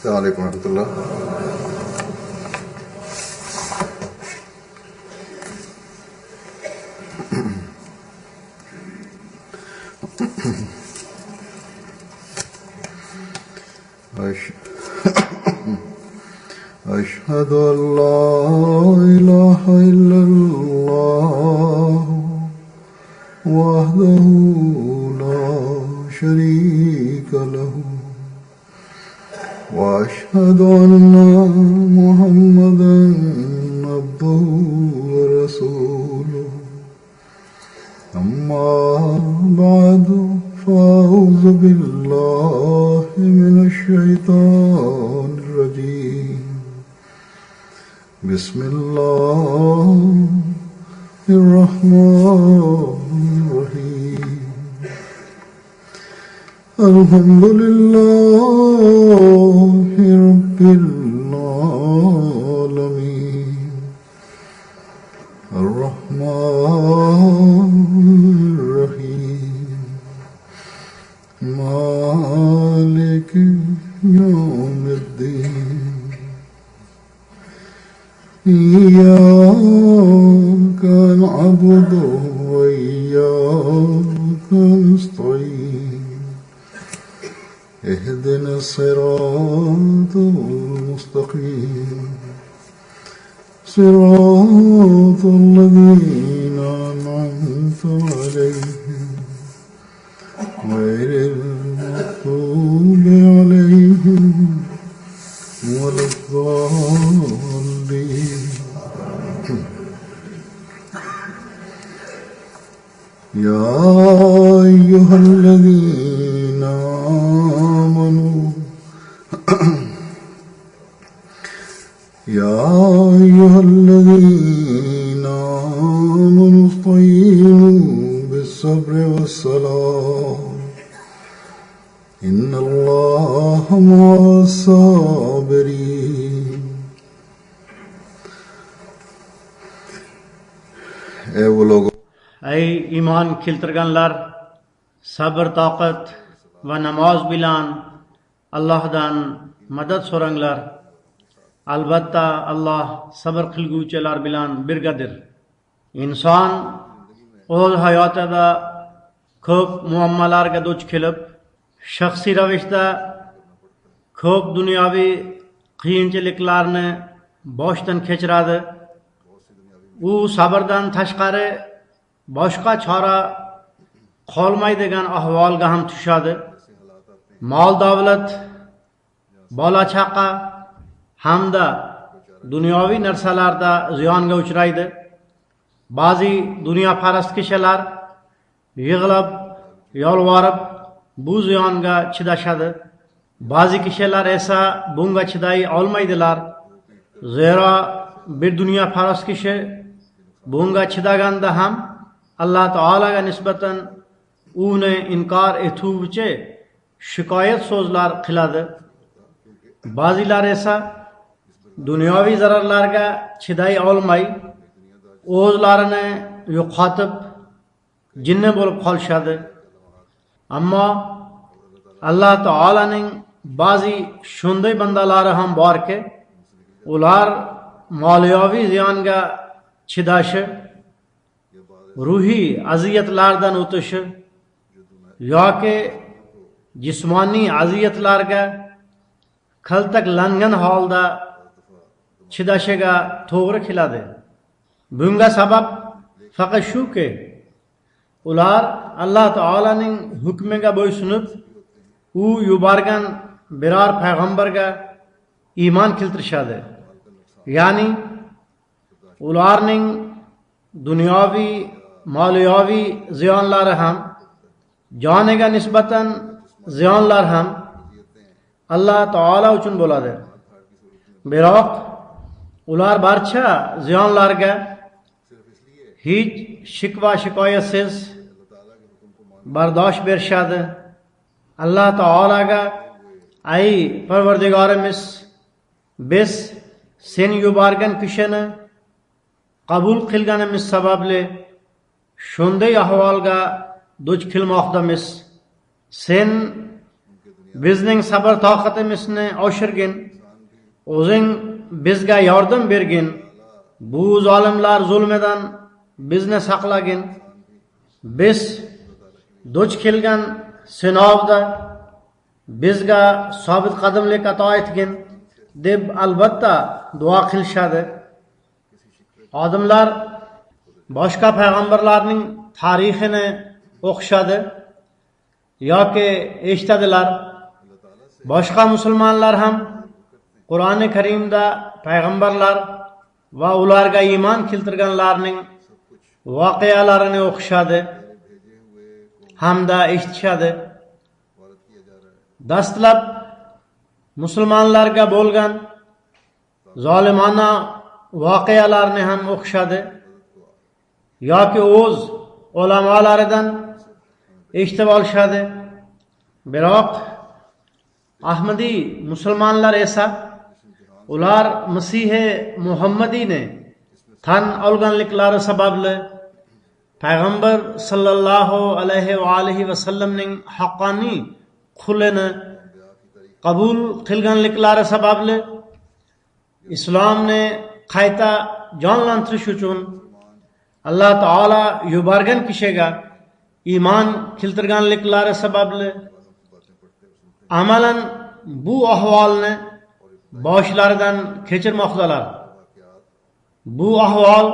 अस्सलाम वालेकुम रहमतुल्लाह। أشهد أن لا إله إلا الله وحده لا شريك له وأشهد أن محمدا عبده ورسوله أما بعد فأعوذ بالله من الشيطان الرجيم بسم الله الرحمن الرحيم الحمد لله رب العالمين الرحمن الرحيم مالك يوم الدين إياك نعبد وإياك نستعين اهدنا الصراط المستقيم صراط الذين أنعمت عليهم غير المغضوب عليهم ولا الضالين. يا أيها الذين آمنوا استعينوا بالصبر والصلاة إن الله مع الصابرين. Ey वो लोगों, Ey iman keltirganlar, sabr toqat va namoz bilan Allohdan madad so'ranglar. Albatta Alloh sabr qilguvchilar bilan birgadir. Inson o'z hayotida ko'p muammolarga duch kelib, shaxsiy ravishda ko'p dunyoviy qiyinchiliklarni boshdan kechiradi. U sabrdan tashqari boshqa chora qolmaydigan ahvolga ham tushadi. Mol davlat, bola chaqa hamda dunyoviy narsalarda ziyonga uchraydi. Ba'zi dunyoparast kishilar yig'lab, yolvorib bu ziyonga chidashadi. Ba'zi kishilar esa bunga chiday olmaydilar. Zero bir dunyoparast kishi bunga chidaganda ham Alloh taolaga nisbatan uni inkor etuvchi shikoyat so'zlar qiladi. Ba'zilar esa dunyoviy zararlarga chiday olmay o'zlarini yo'qotib jinni bo'lib qolishadi. Ammo Alloh taolaning ba'zi shunday bandalari ham borki, ular moliyaviy ziyonga chidashi, ruhiy aziyatlardan o'tishi yoki jismoniy aziyatlarga kaltaklangan holda chidashiga to'g'ri keladi. Bunga sabab faqat shuki, ular Alloh taolaning hukmiga bo'ysunib, u yuborgan biror payg'ambarga iymon keltirishadi. Ya'ni ularning dunyoviy, moliyaviy ziyonlari ham, joniga nisbatan ziyonlar ham Alloh taolo uchun bo'ladi. Biroq ular barcha ziyonlarga hech shikva shikoyatsiz bardosh berishadi. Alloh taolaga: "Ey Parvardigorimiz, biz sen yuborgan kishini qabul qilganimiz sababli shunday ahvolga duch kelmoqdamiz. Sen bizning sabr toqatimizni oshirgin, o'zing bizga yordam bergin, bu zolimlar zulmidan bizni saqlagin, biz duch kelgan sinovda bizga sobit qadamlik ato etgin deb albatta duo qilishadi. Odamlar boshqa payg'ambarlarning tarixini o'qishadi yoki eshitadilar. Boshqa musulmonlar ham Qur'oni Karimda payg'ambarlar va ularga iymon keltirganlarning voqealarini o'qishadi hamda eshitishadi. Dastlab musulmonlarga bo'lgan zolimona voqealarni ham o'qishadi yoki o'z ulamolaridan eshitib olishadi. Biroq Ahmadiy musulmonlar esa ular Masihi Muhammadiyni tan olganliklari sababli payg'ambar sallallohu alayhi va alihi va sallamning haqqoniy qulini qabul qilganliklari sababli islomni qayta jonlantirish uchun Alloh taolo yuborgan kishiga iymon keltirganliklari sababli amalan bu ahvolni boshlaridan kechirmoqdalar. Bu ahvol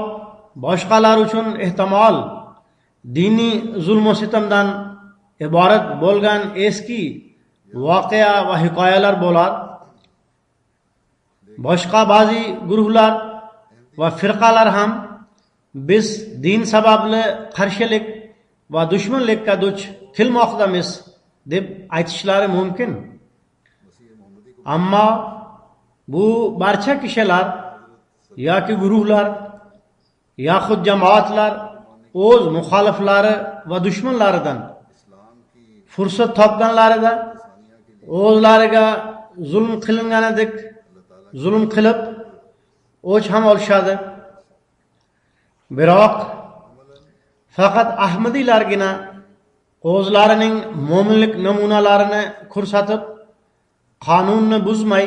boshqalar uchun ehtimol diniy zulm-u sitamdan iborat bo'lgan eski voqea va hikoyalar bo'lar. Boshqa ba'zi guruhlar va firqalar ham biz din sababli qarshilik va dushmanlikka duch kelmoqdamiz deb aytishlari mumkin. Ammo bu barcha kishilar yoki guruhlar yoxud jamoatlar o'z muxoliflari va dushmanlaridan fursat topganlarida o'zlariga zulm qilinganidek zulm qilib o'ch ham olishadi. Biroq faqat Ahmadiylargina o'zlarining mo'minlik namunalarini ko'rsatib, qonunni buzmay,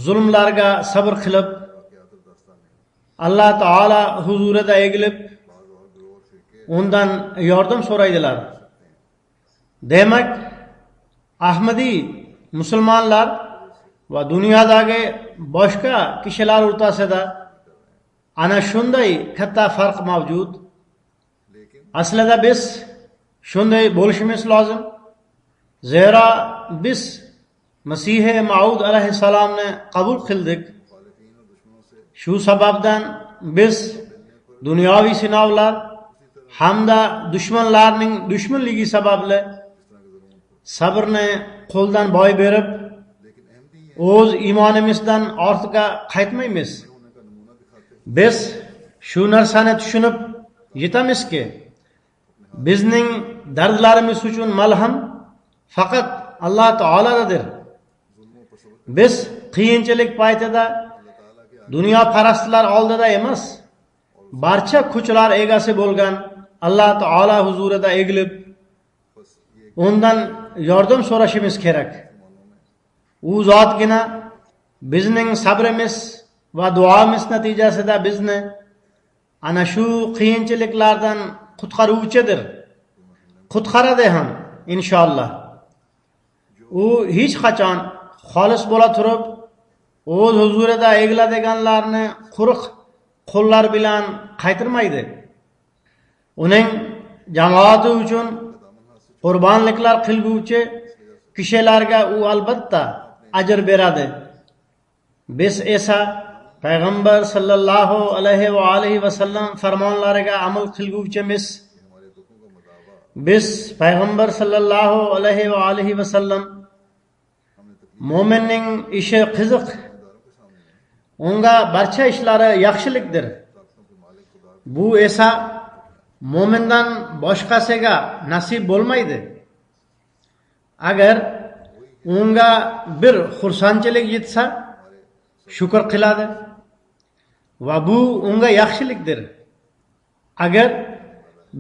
zulmlarga sabr qilib, Alloh taolo huzurida egilib, undan yordam so'raydilar. Demak, Ahmadiy musulmonlar va dunyodagi boshqa kishilar o'rtasida ana shunday katta farq mavjud. Aslida biz shunday bo'lishimiz lozim. Zero biz Masihi Maud alayhissalomni qabul qildik. Shu sababdan biz dunyoviy sinovlar hamda dushmanlarning dushmanligi sababli sabrni qo'ldan boy berib, o'z iymonimizdan ortga qaytmaymiz. Biz shu narsani tushunib yetamizki, bizning dardlarimiz uchun malham faqat Alloh taolodadir. Biz qiyinchilik paytida dunyo parastlar oldida emas, barcha kuchlar egasi bo'lgan Alloh taolo huzurida egilib, undan yordam so'rashimiz kerak. U zotgina bizning sabrimiz va duomiz natijasida bizni ana shu qiyinchiliklardan qutqaruvchidir. Qutqaradi ham inshaalloh. U hech qachon xolis bo'la turib o'z huzurida egiladiganlarni quruq qo'llar bilan qaytarmaydi. Uning jamoati uchun qurbonliklar qilguvchi kishilarga u albatta ajr beradi. Biz esa payg'ambar sallallohu alayhi va alihi va sallam farmonlariga amal qilguvchimiz. Biz payg'ambar sallallohu alayhi va alihi va sallam mo'minning ishi qiziq, unga barcha ishlari yaxshilikdir. Bu esa mo'mindan boshqasiga nasib bo'lmaydi. Agar unga bir xursandchilik yetsa, shukr qiladi va bu unga yaxshilikdir. Agar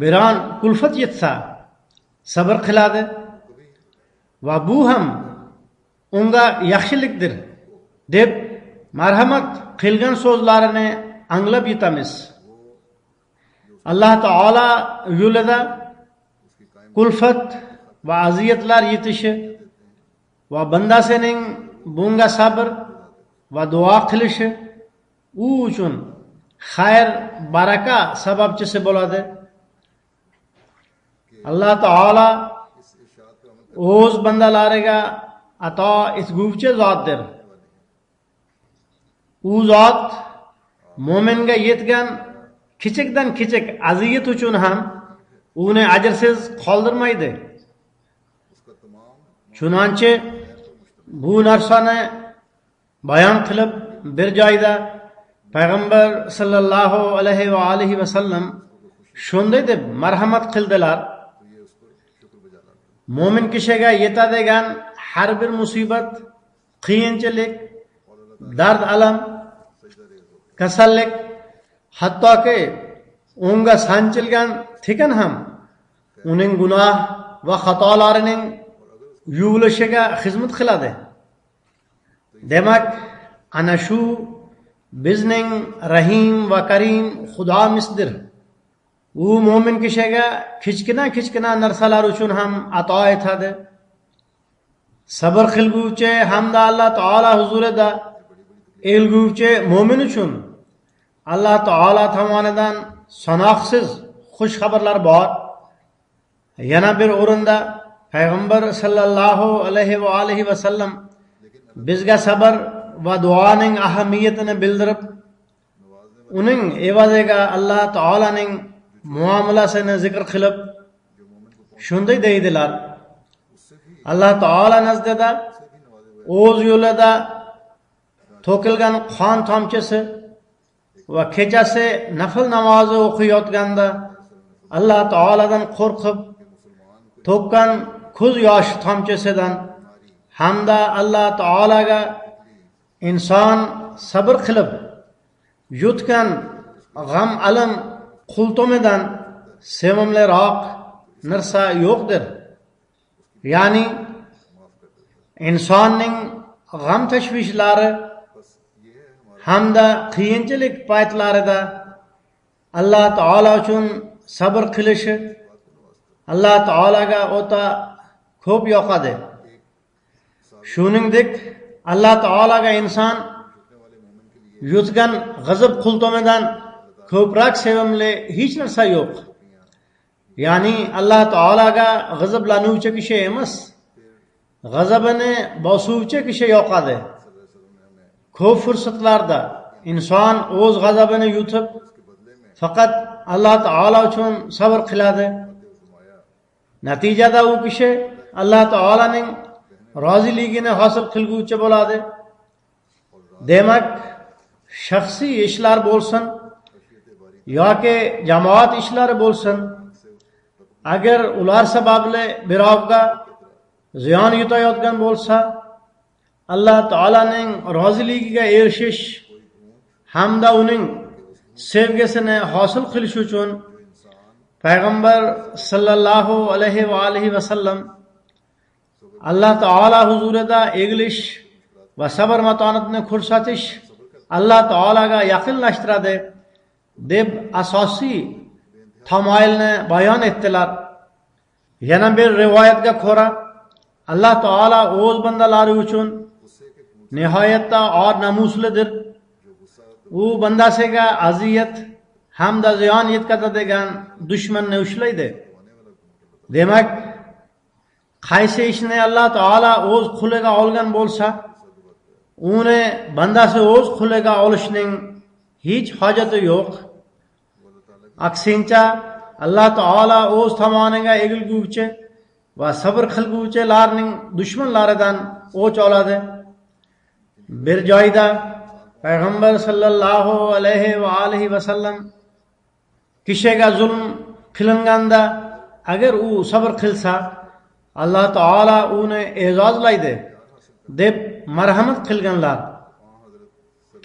biron kulfat yetsa, sabr qiladi va bu ham unga yaxshilikdir deb marhamat qilgan so'zlarini anglab yetamiz. Alloh taolo yo'lida kulfat va aziyatlar yetishi va bandasining bunga sabr va duo qilishi u uchun xayr baraka sababchisi bo'ladi. Alloh taolo o'z bandalariga ato etguvchi zotdir. U zot mo'minga yetgan kichikdan kichik aziyat uchun ham uni ajrsiz qoldirmaydi. Chunonchi bu narsani bayon qilib bir joyda payg'ambar sallallohu alayhi va alihi vasallam shunday deb marhamat qildilar: mo'min kishiga yetadigan har bir musibat, qiyinchilik, dard alam, kasallik, hattoki unga sanchilgan tikan ham uning gunoh va xatolarining yuvilishiga xizmat qiladi. Demak, ana shu bizning Rahim va Karim Xudomizdir. U mo'min kishiga kichkina narsalar uchun ham ato etadi. Sabr qilguvchi hamda Alloh taolo huzurida elguvchi mo'min uchun Alloh taolo tomonidan sanoqsiz xush xabarlar bor. Yana bir o'rinda payg'ambar sallallohu alayhi va alihi vasallam bizga sabr va duoning ahamiyatini bildirib, uning evaziga Alloh taolaning muomalasini zikr qilib shunday deydilar: Alloh taolo nazdida o'z yo'lida to'kilgan qon tomchisi va kechasi nafl namozi o'qiyotganda Alloh taoladan qo'rqib to'kkan ko'z yosh tomchisidan hamda Alloh taolaga inson sabr qilib yutgan g'am alam qultumidan sevimliroq narsa yo'qdir. Ya'ni insonning g'am tashvishlari hamda qiyinchilik paytlarida Alloh taolo uchun sabr qilishi Alloh taolaga o'ta ko'p yoqadi. Shuningdek, Alloh taolaga inson yutgan g'azab qultumidan ko'proq sevimli hech narsa yo'q. Ya'ni Alloh taolaga g'azablanuvchi kishi emas, g'azabini bosuvchi kishi yoqadi. Ko'p fursatlarda inson o'z g'azabini yutib faqat Alloh taolo uchun sabr qiladi. Natijada u kishi Alloh taolaning roziligini hosil qilguvchi bo'ladi. Demak, shaxsiy ishlar bo'lsin yoki jamoat ishlari bo'lsin, agar ular sababli birovga ziyon yetayotgan bo'lsa, Alloh taolaning roziligiga erishish hamda uning sevgisini hosil qilish uchun payg'ambar sallallohu alayhi va alihi vasallam Alloh taolo huzurida egilish va sabr matonatni ko'rsatish Alloh taolaga yaqinlashtiradi deb asosiy tamoyilni bayon etdilar. Yana bir rivoyatga ko'ra, Alloh taolo o'z bandalari uchun nihoyatda or namuslidir. U bandasiga aziyat hamda ziyon yetkazadigan dushmanni ushlaydi. Demak, qaysi ishni Alloh taolo o'z quliga olgan bo'lsa, uni bandasi o'z quliga olishning hech hojati yo'q. Aksincha, Alloh taolo o'z tomoniga egilguvchi va sabr qilguvchilarning dushmanlaridan o'ch oladi. Bir joyda payg'ambar sallallohu alayhi va alihi vasallam kishiga zulm qilinganda agar u sabr qilsa, Alloh taolo uni e'zozlaydi deb marhamat qilganlar.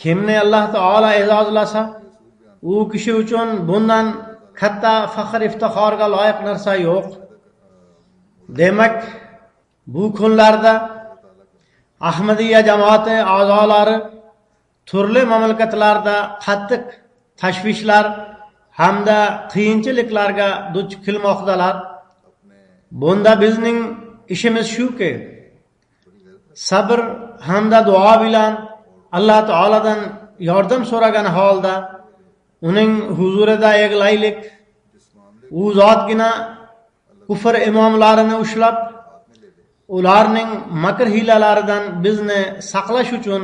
Kimni Alloh taolo e'zozlasa, u kishi uchun bundan katta faxr iftixorga loyiq narsa yo'q. Demak, bu kunlarda Ahmadiyya jamoati a'zolari turli mamlakatlarda qattiq tashvishlar hamda qiyinchiliklarga duch kelmoqdalar. Bunda bizning ishimiz shuki, sabr hamda duo bilan Alloh taoladan yordam so'ragan holda uning huzurida yig'laylik. U zotgina kufr imomlarini ushlab, ularning makr hiylalaridan bizni saqlash uchun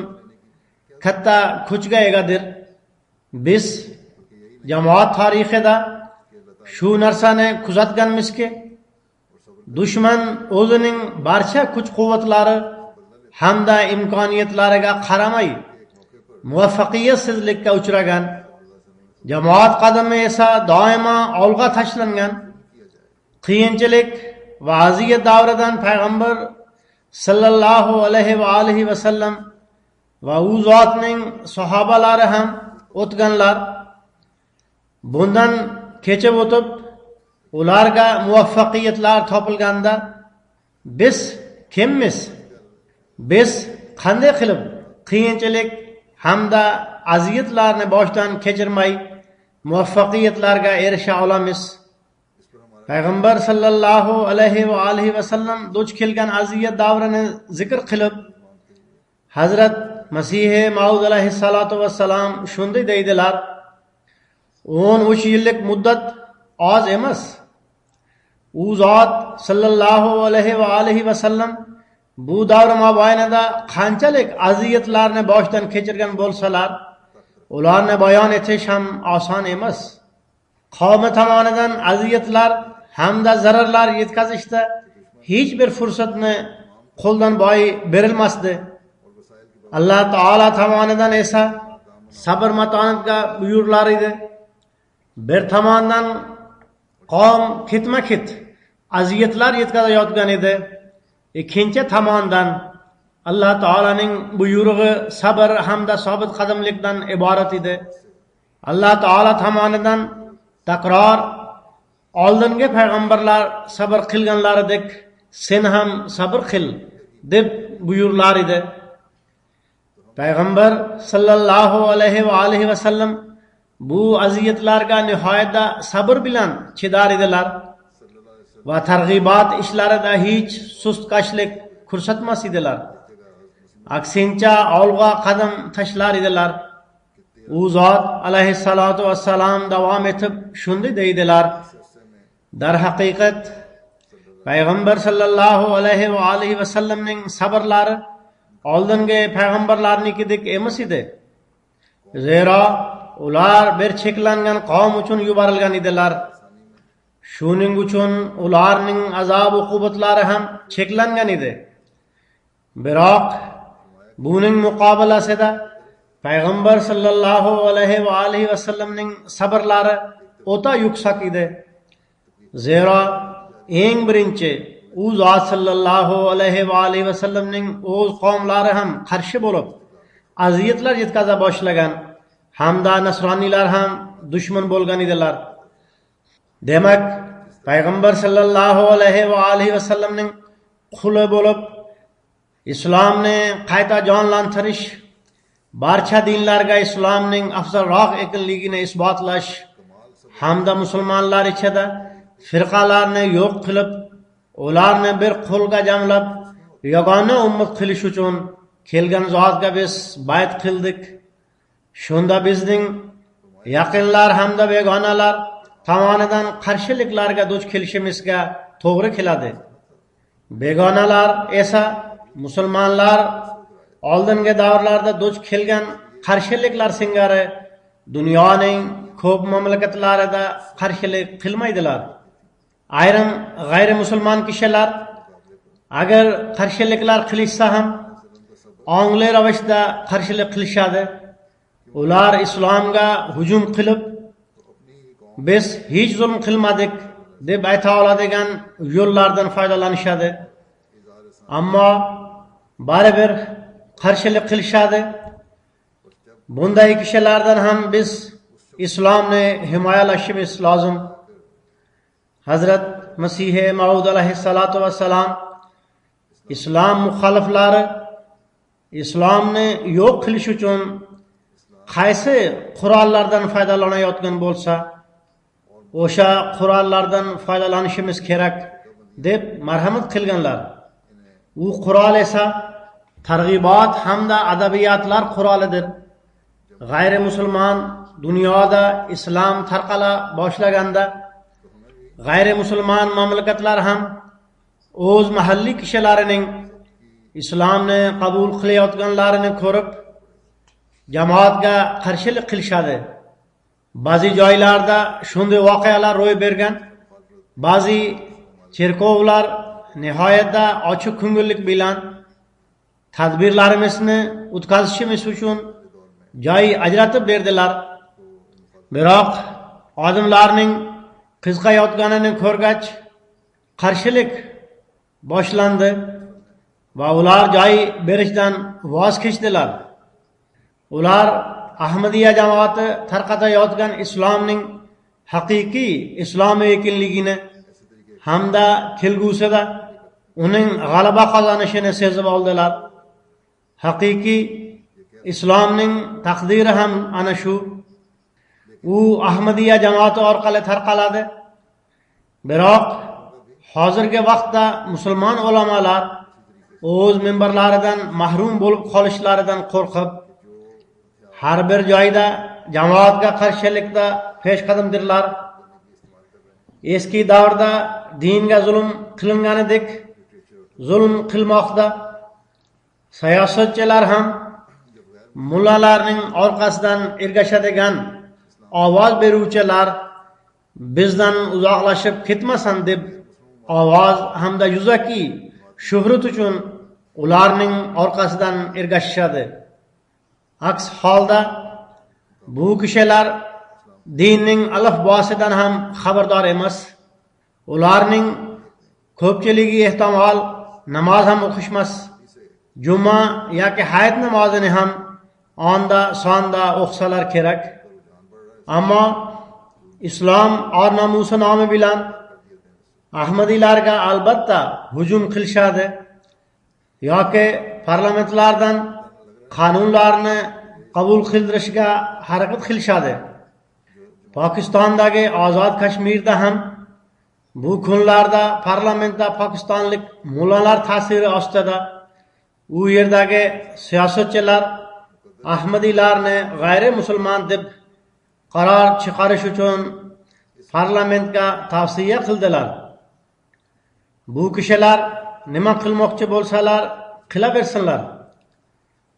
katta kuchga egadir. Biz jamoat tarixida shu narsani kuzatganmizki, dushman o'zining barcha kuch-quvvatlari hamda imkoniyatlariga qaramay muvaffaqiyatsizlikka uchragan. Jamoat qadami esa doimo olg'a tashlangan. Qiyinchilik va aziyat davridan payg'ambar sallallohu alayhi va alihi vasallam va u zotning sahobalari ham o'tganlar. Bundan kechib o'tib, ularga muvaffaqiyatlar topilganda biz kimmiz? Biz qanday qilib qiyinchilik hamda aziyatlarni boshdan kechirmay muvaffaqiyatlarga erisha olamiz? Payg'ambar sallallohu alayhi va alihi vasallam duch kelgan aziyat davrini zikr qilib, Hazrat Masihi Maud alayhissalatu vassalam shunday deydilar: 13 yillik muddat oz emas. U zot sallallohu alayhi va alihi vasallam bu davr mobaynida qanchalik aziyatlarni boshdan kechirgan bo'lsalar, ularni bayon etish ham oson emas. Qavmi tomonidan aziyatlar hamda zararlar yetkazishda hech bir fursatni qo'ldan boy berilmasdi. Alloh taolo tomonidan esa sabr matonatga buyurlar edi. Bir tomondan qavm ketma-ket aziyatlar yetkazayotgan edi. Ikkinchi tomondan Alloh taolaning buyrug'i sabr hamda sobit qadamlikdan iborat edi. Alloh taolo tomonidan takror oldingi payg'ambarlar sabr qilganlaridek sen ham sabr qil deb buyurlar edi. Payg'ambar sallallohu alayhi va alihi vasallam bu aziyatlarga nihoyatda sabr bilan chidar edilar va targ'ibot ishlarida hech sustkashlik ko'rsatmas edilar. Aksincha olg'a qadam tashlar edilar. U zot alayhissalatu vassalam davom etib shunday deydilar: darhaqiqat payg'ambar sallallohu alayhi va alihi vasallamning sabrlari oldingi payg'ambarlarnikidek emas edi. Zero ular bir cheklangan qavm uchun yuborilgan edilar. Shuning uchun ularning azob uqubatlari ham cheklangan edi. Biroq buning muqobilasida payg'ambar sallallohu alayhi va alihi vasallamning sabrlari o'ta yuksak edi. Zero eng birinchi u zot sallallohu alayhi va alihi vasallamning o'z qavmlari ham qarshi bo'lib aziyatlar yetkaza boshlagan hamda nasroniylar ham dushman bo'lgan edilar. Demak, payg'ambar sallallohu alayhi va alihi vasallamning quli bo'lib islomni qayta jonlantirish, barcha dinlarga islomning afzalroq ekanligini isbotlash hamda musulmonlar ichida firqalarni yo'q qilib, ularni bir qo'lga jamlab yagona ummat qilish uchun kelgan zotga biz bayt qildik. Shunda bizning yaqinlar hamda begonalar tomonidan qarshiliklarga duch kelishimizga to'g'ri keladi. Begonalar esa musulmonlar oldingi davrlarda duch kelgan qarshiliklar singari dunyoning ko'p mamlakatlarida qarshilik qilmaydilar. Ayrim g'ayri musulmon kishilar agar qarshiliklar qilishsa ham ongli ravishda qarshilik qilishadi. Ular islomga hujum qilib, biz hech zulm qilmadik deb ayta oladigan yo'llardan foydalanishadi. Ammo baribir qarshilik qilishadi. Bunday kishilardan ham biz islomni himoyalashimiz lozim. Hazrat Masihi Maud alayhissalatu vassalam islom muxoliflari islomni yo'q qilish uchun qaysi qurollardan foydalanayotgan bo'lsa, o'sha qurollardan foydalanishimiz kerak deb marhamat qilganlar. U qurol esa targ'ibot hamda adabiyotlar qurolidir. G'ayri musulmon dunyoda islom tarqala boshlaganda g'ayri musulmon mamlakatlar ham o'z mahalliy kishilarining islomni qabul qilayotganlarini ko'rib jamoatga qarshilik qilishadi. Ba'zi joylarda shunday voqealar ro'y bergan. Ba'zi cherkovlar nihoyatda ochiq ko'ngillik bilan tadbirlarimizni o'tkazishimiz uchun joy ajratib berdilar. Biroq odamlarning qizg'ayotganini ko'rgach qarshilik boshlandi va ular joy berishdan voz kechdilar. Ular Ahmadiyya jamoati tarqatayotgan islomning haqiqiy islom ekanligini hamda kelgusida uning g'alaba qozonishini sezib oldilar. Haqiqiy islomning taqdiri ham ana shu. U Ahmadiyya jamoati orqali tarqaladi. Biroq hozirgi vaqtda musulmon ulamolar o'z minbarlaridan mahrum bo'lib qolishlaridan qo'rqib har bir joyda jamoatga qarshilikda peshqadamdirlar. Eski davrda dinga zulm qilinganidek zulm qilmoqda. Siyosatchilar ham mullalarning orqasidan ergashadigan ovoz beruvchilar bizdan uzoqlashib ketmasin deb ovoz hamda yuzaki shuhrat uchun ularning orqasidan ergashishadi. Aks holda bu kishilar dinning alifbosidan ham xabardor emas. Ularning ko'pchiligi ehtimol namoz ham o'qishmas. Juma yoki hayit namozini ham onda sonda o'qisalar kerak. Ammo islom or-nomusi nomi bilan Ahmadiylarga albatta hujum qilishadi yoki parlamentlardan qonunlarni qabul qildirishga harakat qilishadi. Pokistondagi ozod Kashmirda ham bu kunlarda parlamentda pokistonlik mullalar ta'siri ostida u yerdagi siyosatchilar Ahmadiylarni g'ayri musulmon deb qaror chiqarish uchun parlamentga tavsiya qildilar. Bu kishilar nima qilmoqchi bo'lsalar qilaversinlar.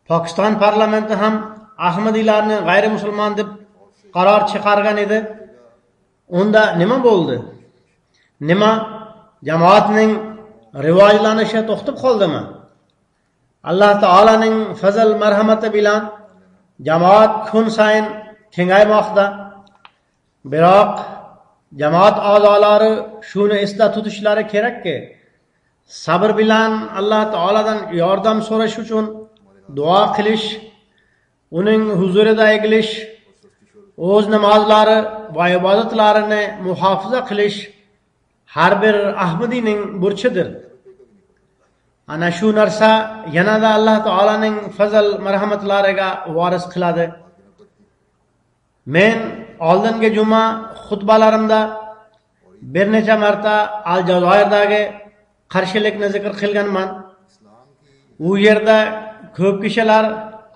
Pokiston parlamenti ham Ahmadiylarni g'ayri musulmon deb qaror chiqargan edi. Unda nima bo'ldi? Nima jamoatning rivojlanishi to'xtab qoldimi? Alloh taolaning fazl marhamati bilan jamoat kun sayin kengaymoqda. Biroq jamoat a'zolari shuni esda tutishlari kerakki, sabr bilan Alloh taoladan yordam so'rash uchun duo qilish, uning huzurida egilish, o'z namozlari va ibodatlarini muhofaza qilish har bir ahmadiyning burchidir. Ana shu narsa yanada Alloh taolaning fazl marhamatlariga voris qiladi. Men oldingi juma xutbalarimda bir necha marta Aljazoirdagi qarshilikni zikr qilganman. U yerda ko'p kishilar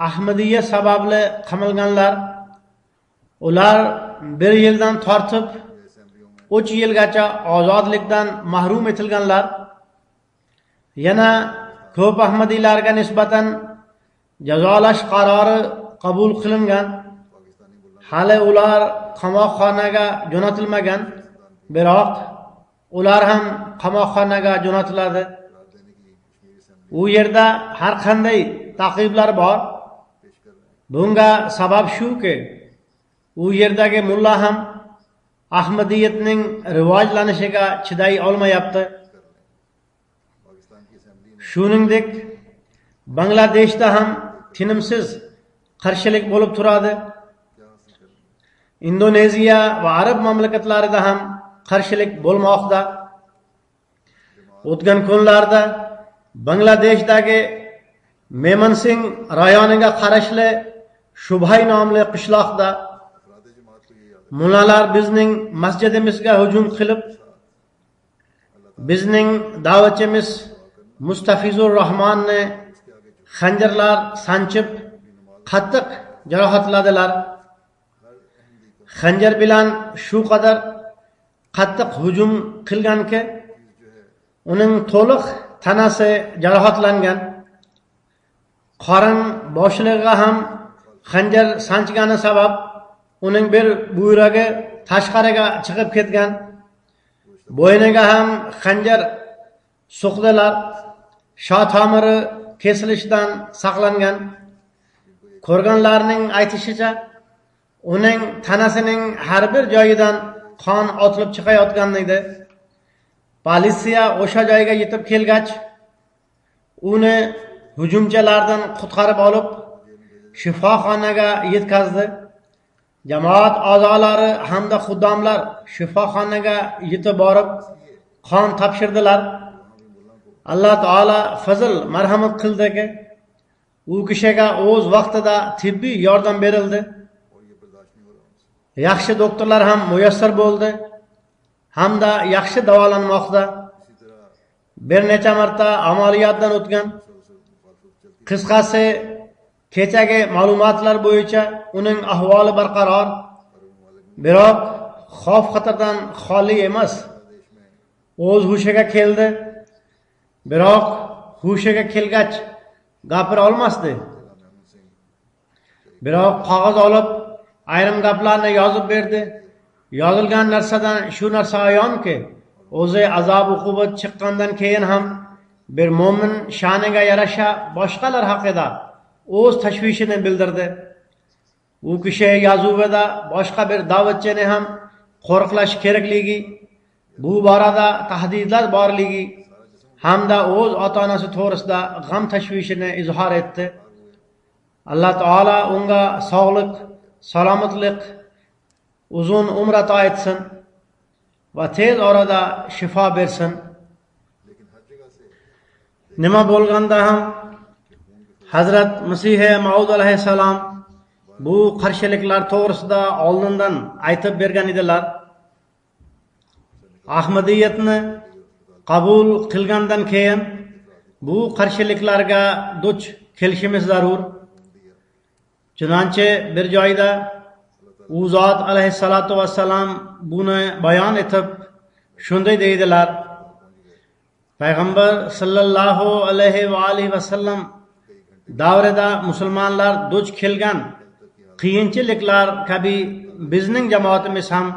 Ahmadiyya sababli qamalganlar. Ular 1 yildan tortib 3 yilgacha ozodlikdan mahrum etilganlar. Yana ko'p Ahmadiylarga nisbatan jazolash qarori qabul qilingan. Hali ular qamoqxonaga jo'natilmagan, biroq ular ham qamoqxonaga jo'natiladi. U yerda har qanday ta'qiblar bor. Bunga sabab shuki, u yerdagi mulla ham Ahmadiyatning rivojlanishiga chiday olmayapti. Shuningdek, Bangladeshda ham tinimsiz qarshilik bo'lib turadi. Indoneziya va arab mamlakatlarida ham qarshilik bo'lmoqda. O'tgan kunlarda Bangladeshdagi Meymansingh rayoniga qarashli Shubhay nomli qishloqda mullalar bizning masjidimizga hujum qilib, bizning da'vatchimiz Mustafizur Rahmonni xanjarlar sanchib qattiq jarohatladilar. Xanjar bilan shu qadar qattiq hujum qilganki, uning to'liq tanasi jarohatlangan. Qorin boshlig'iga ham xanjar sanchgani sabab uning bir buyragi tashqariga chiqib ketgan. Bo'yniga ham xanjar suqdilar. Sho tomiri kesilishdan saqlangan. Ko'rganlarning aytishicha, uning tanasining har bir joyidan qon otilib chiqayotgan edi. Politsiya o'sha joyga yetib kelgach, uni hujumchilardan qutqarib olib, shifoxonaga yetkazdi. Jamoat a'zolari hamda xuddomlar shifoxonaga yetib borib, qon topshirdilar. Alloh taolo fazl marhamat qildiki, u kishiga o'z vaqtida tibbiy yordam berildi. Yaxshi doktorlar ham muyassar bo'ldi hamda yaxshi davolanmoqda. Bir necha marta amaliyotdan o'tgan. Qisqasi, kechagi ma'lumotlar bo'yicha uning ahvoli barqaror, biroq xavf-xatardan xoli emas. O'z hushiga keldi, biroq hushiga kelgach gapira olmasdi. Biroq qog'oz olib, ayrim gaplarni yozib berdi. Yozilgan narsadan shu narsa ayonki, o'zi azob-uqubat chiqqandan keyin ham bir mo'min sha'niga yarasha boshqalar haqida o'z tashvishini bildirdi. U kishi yozuvida boshqa bir da'vatchini ham qo'riqlash kerakligi, bu borada tahdidlar borligi hamda o'z ota-onasi to'g'risida g'am tashvishini izhor etdi. Alloh taolo unga sog'lik, salomatlik, uzun umr ato etsin va tez orada shifo bersin. Nima bo'lganda ham Hazrat Masih Maud alayhissalom bu qarshiliklar to'g'risida oldindan aytib bergan edilar. Ahmadiyatni qabul qilgandan keyin bu qarshiliklarga duch kelishimiz zarur. Chunonchi bir joyda u zot alayhissalatu vassalam buni bayon etib shunday deydilar: Payg'ambar sallallohu alayhi va alihi vasallam davrida musulmonlar duch kelgan qiyinchiliklar kabi bizning jamoatimiz ham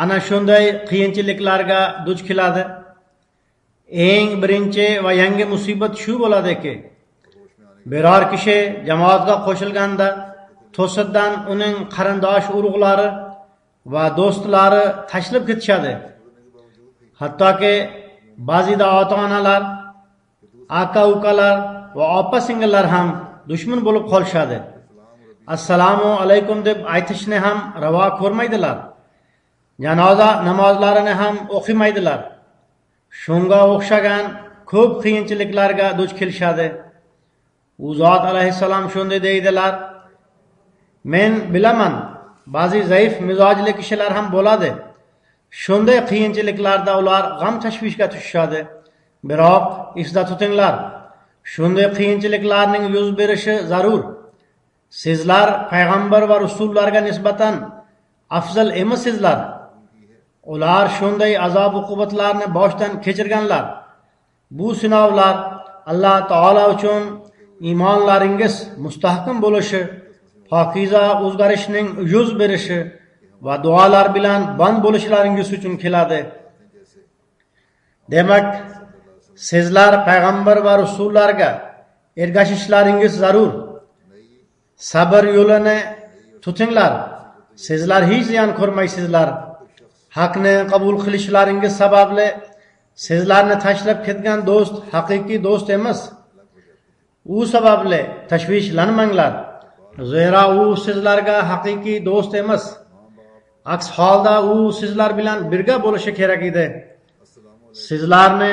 ana shunday qiyinchiliklarga duch keladi. Eng birinchi va yangi musibat shu bo'ladiki, biror kishi jamoatga qo'shilganda to'satdan uning qarindosh urug'lari va do'stlari tashlab ketishadi. Hattoki ba'zida ota-onalar, aka-ukalar va opa-singillar ham dushman bo'lib qolishadi. Assalomu alaykum deb aytishni ham ravo ko'rmaydilar. Janoza namozlarini ham o'qimaydilar. Shunga o'xshagan ko'p qiyinchiliklarga duch kelishadi. U zot alayhissalom shunday deydilar: Men bilaman, ba'zi zaif mizojli kishilar ham bo'ladi. Shunday qiyinchiliklarda ular g'am tashvishga tushishadi. Biroq esda tutinglar, shunday qiyinchiliklarning yuz berishi zarur. Sizlar payg'ambar va rasullarga nisbatan afzal emassizlar. Ular shunday azob-uqubatlarni boshdan kechirganlar. Bu sinovlar Alloh taolo uchun iymonlaringiz mustahkam bo'lishi, pokiza o'zgarishning yuz berishi va duolar bilan band bo'lishlaringiz uchun keladi. Demak, sizlar payg'ambar va rasullarga ergashishlaringiz zarur. Sabr yo'lini tutinglar. Sizlar hech ziyon ko'rmaysizlar. Haqni qabul qilishlaringiz sababli sizlarni tashlab ketgan do'st haqiqiy do'st emas. U sababli tashvishlanmanglar. Zero u sizlarga haqiqiy do'st emas. Aks holda u sizlar bilan birga bo'lishi kerak edi. Sizlarni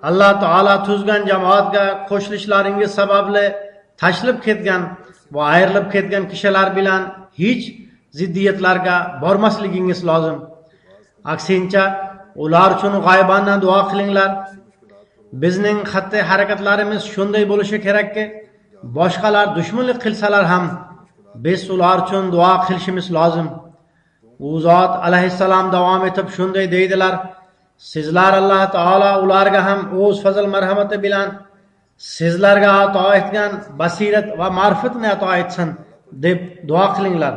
Alloh taolo tuzgan jamoatga qo'shilishlaringiz sababli tashlab ketgan va ayrilib ketgan kishilar bilan hech ziddiyatlarga bormasligingiz lozim. Aksincha, ular uchun g'oyibona duo qilinglar. Bizning xatti harakatlarimiz shunday bo'lishi kerakki, boshqalar dushmanlik qilsalar ham biz ular uchun duo qilishimiz lozim. U zot alayhissalom davom etib shunday deydilar: sizlar Alloh taolo ularga ham o'z fazl marhamati bilan sizlarga ato etgan basirat va ma'rifatni ato etsin deb duo qilinglar.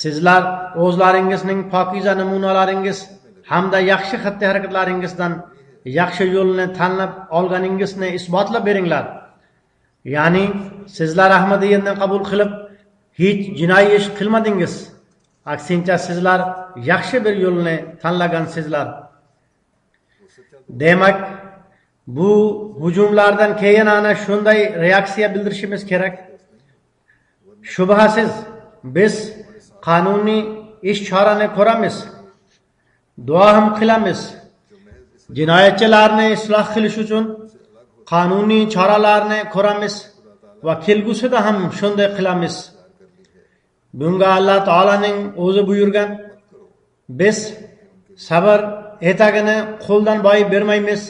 Sizlar o'zlaringizning pokiza namunalaringiz hamda yaxshi xatti harakatlaringizdan yaxshi yo'lni tanlab olganingizni isbotlab beringlar. Ya'ni sizlar Ahmadiyatni qabul qilib hech jinoiy ish qilmadingiz. Aksincha sizlar yaxshi bir yo'lni tanlagansizlar. Demak, bu hujumlardan keyin ana shunday reaksiya bildirishimiz kerak. Shubhasiz biz qonuniy ish chorani ko'ramiz, duo ham qilamiz. Jinoyatchilarni isloh qilish uchun qonuniy choralarni ko'ramiz va kelgusida ham shunday qilamiz. Bunga Alloh taolaning o'zi buyurgan. Biz sabr etagini qo'ldan boy bermaymiz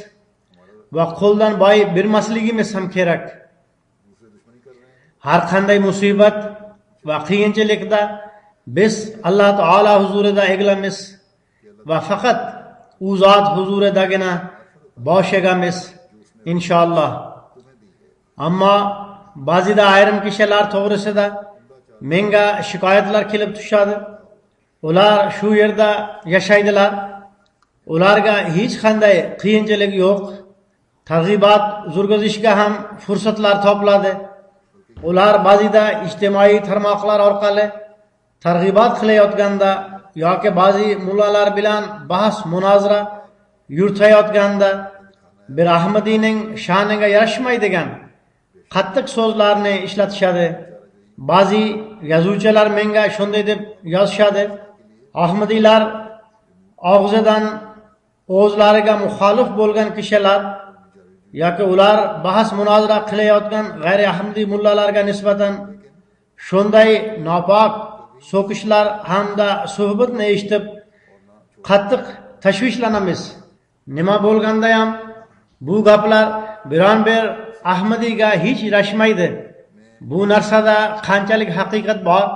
va qo'ldan boy bermasligimiz ham kerak. Har qanday musibat va qiyinchilikda biz Alloh taolo huzurida egilamiz va faqat u zot huzuridagina bosh egamiz inshaalloh. Ammo ba'zida ayrim kishilar to'g'risida menga shikoyatlar kelib tushadi. Ular shu yerda yashaydilar. Ularga hech qanday qiyinchilik yo'q. Targ'ibot yurgizishga ham fursatlar topiladi. Ular ba'zida ijtimoiy tarmoqlar orqali targ'ibot qilayotganda yoki ba'zi mullalar bilan bahs munozara yuritayotganda bir Ahmadiyning sha'niga yarashmaydigan qattiq so'zlarni ishlatishadi. Ba'zi yozuvchilar menga shunday deb yozishadi: Ahmadiylar og'zidan o'zlariga muxolif bo'lgan kishilar yoki ular bahs munozara qilayotgan g'ayri ahmadiy mullalarga nisbatan shunday nopok so'kishlar hamda suhbatni eshitib qattiq tashvishlanamiz. Nima bo'lganda ham bu gaplar biron bir Ahmadiyga hech yarashmaydi. Bu narsada qanchalik haqiqat bor,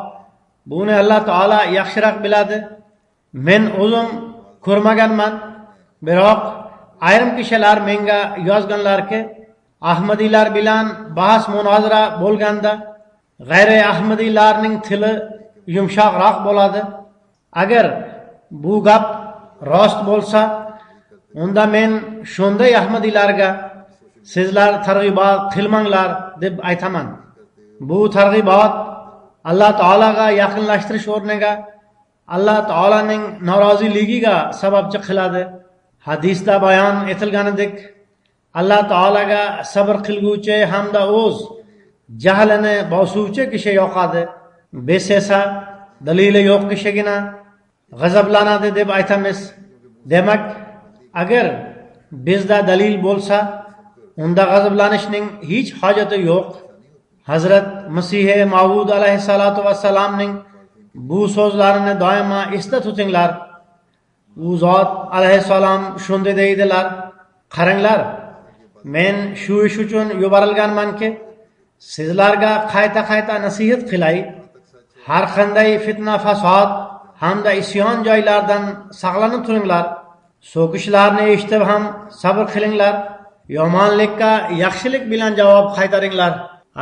buni Alloh taolo yaxshiroq biladi. Men o'zim ko'rmaganman, biroq ayrim kishilar menga yozganlarki, Ahmadiylar bilan bahs munozara bo'lganda g'ayri Ahmadiylarning tili yumshoqroq bo'ladi. Agar bu gap rost bo'lsa, unda men shunday Ahmadiylarga sizlar targ'ibot qilmanglar deb aytaman. Bu targ'ibot Alloh taolaga yaqinlashtirish o'rniga Alloh taolaning noroziligiga sababchi qiladi. Hadisda bayon etilganidek, Alloh taolaga sabr qilguvchi hamda o'z jahlini bosuvchi kishi yoqadi. Biz esa dalili yo'q kishigina g'azablanadi deb aytamiz. Demak, agar bizda dalil bo'lsa, unda g'azablanishning hech hojati yo'q. Hazrat Masih Mavud alayhissalatu vassalamning bu so'zlarini doimo esda tutinglar. U zot alayhissalom shunday deydilar: qaranglar, men shu ish uchun yuborilganmanki, sizlarga qayta-qayta nasihat qilay. Har qanday fitna, fasod hamda isyon joylaridan saqlanib turinglar. So'kishlarni eshitib ham sabr qilinglar. Yomonlikka yaxshilik bilan javob qaytaringlar.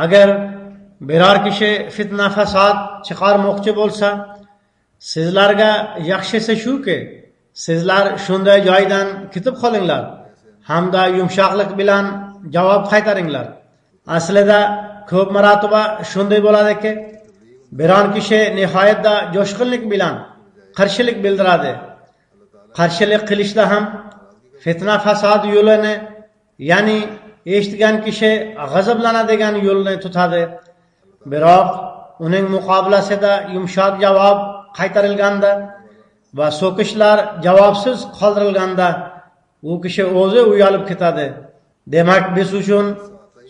Agar biror kishi fitna, fasod chiqarmoqchi bo'lsa, sizlarga yaxshisi shuki, sizlar shunday joydan ketib qolinglar hamda yumshoqlik bilan javob qaytaringlar. Aslida ko'p marotaba shunday bo'ladiki, biron kishi nihoyatda jo'shqinlik bilan qarshilik bildiradi. Qarshilik qilishda ham fitna, fasod yo'lini, ya'ni eshitgan kishi g'azablanadigan yo'lni tutadi. Biroq uning muqobilasida yumshoq javob qaytarilganda va so'kishlar javobsiz qoldirilganda u kishi o'zi uyalib ketadi. Demak, biz uchun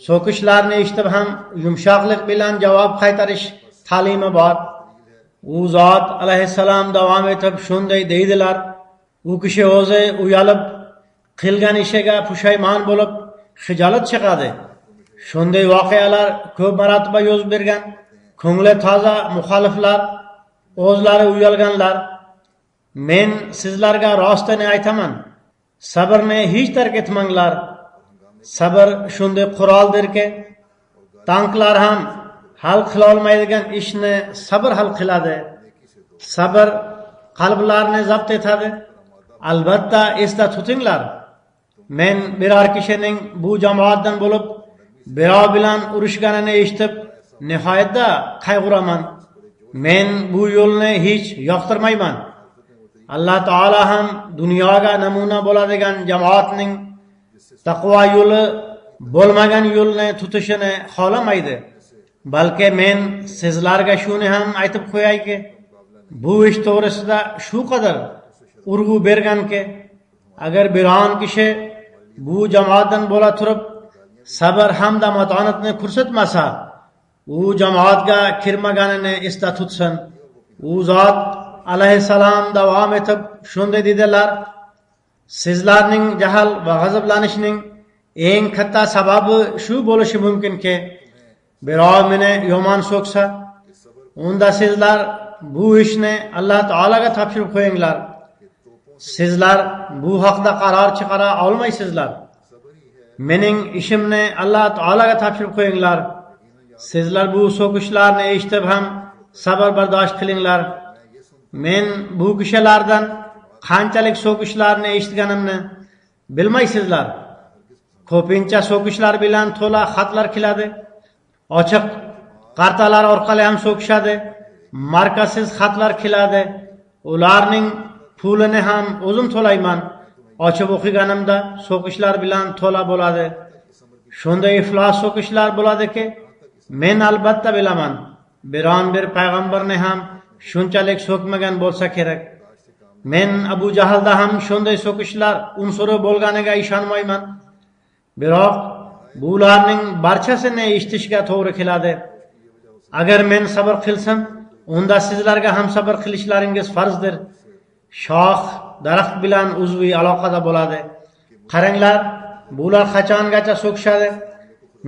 so'kishlarni eshitib ham yumshoqlik bilan javob qaytarish ta'limi bor. U zot alayhissalom davom etib shunday deydilar: u kishi o'zi uyalib qilgan ishiga pushaymon bo'lib xijolat chekadi. Shunday voqealar ko'p marotaba yuz bergan. Ko'ngli toza muxoliflar, o'zlari uyalganlar: men sizlarga rostini aytaman, sabrni hech tark etmanglar. Sabr shunday quroldirki, tanklar ham hal qila olmaydigan ishni sabr hal qiladi. Sabr qalblarni zabt etadi. Albatta esda tutinglar, men biror kishining bu jamoatdan bo'lib birov bilan urushganini eshitib nihoyatda qayg'uraman. Men bu yo'lni hech yoqtirmayman. Alloh taolo ham dunyoga namuna bo'ladigan jamoatning taqvo yo'li bo'lmagan yo'lni tutishini xohlamaydi. Balki men sizlarga shuni ham aytib qo'yayki, bu ish to'g'risida shu qadar urg'u berganki, agar biron kishi bu jamoatdan bo'la turib sabr hamda matonatni ko'rsatmasa, u jamoatga kirmaganini esda tutsin. U zot alayhissalom davom etib shunday dedilar: sizlarning jahl va g'azablanishning eng katta sababi shu bo'lishi mumkinki, birov meni yomon so'ksa, unda sizlar bu ishni Alloh taolaga topshirib qo'yinglar. Sizlar bu haqda qaror chiqara olmaysizlar. Mening ishimni Alloh taolaga topshirib qo'yinglar. Sizlar bu so'kishlarni eshitib ham sabr bardosh qilinglar. Men bu kishilardan qanchalik so'kishlarni eshitganimni bilmaysizlar. Ko'pincha so'kishlar bilan to'la xatlar keladi. Ochiq qartalar orqali ham so'kishadi. Markasiz xatlar keladi. Ularning pulini ham o'zim to'layman. Ochib o'qiganimda so'kishlar bilan to'la bo'ladi. Shunday iflos so'kishlar bo'ladiki, men albatta bilaman. Biron bir payg'ambarni ham shunchalik so'kmagan bo'lsa kerak. Men Abu Jahlda ham shunday so'kishlar unsuri bo'lganiga ishonmayman. Biroq bularning barchasini eshitishga to'g'ri keladi. Agar men sabr qilsam, unda sizlarga ham sabr qilishlaringiz farzdir. Shoh daraxt bilan uzviy aloqada bo'ladi. Qaranglar, bular qachongacha so'kishadi?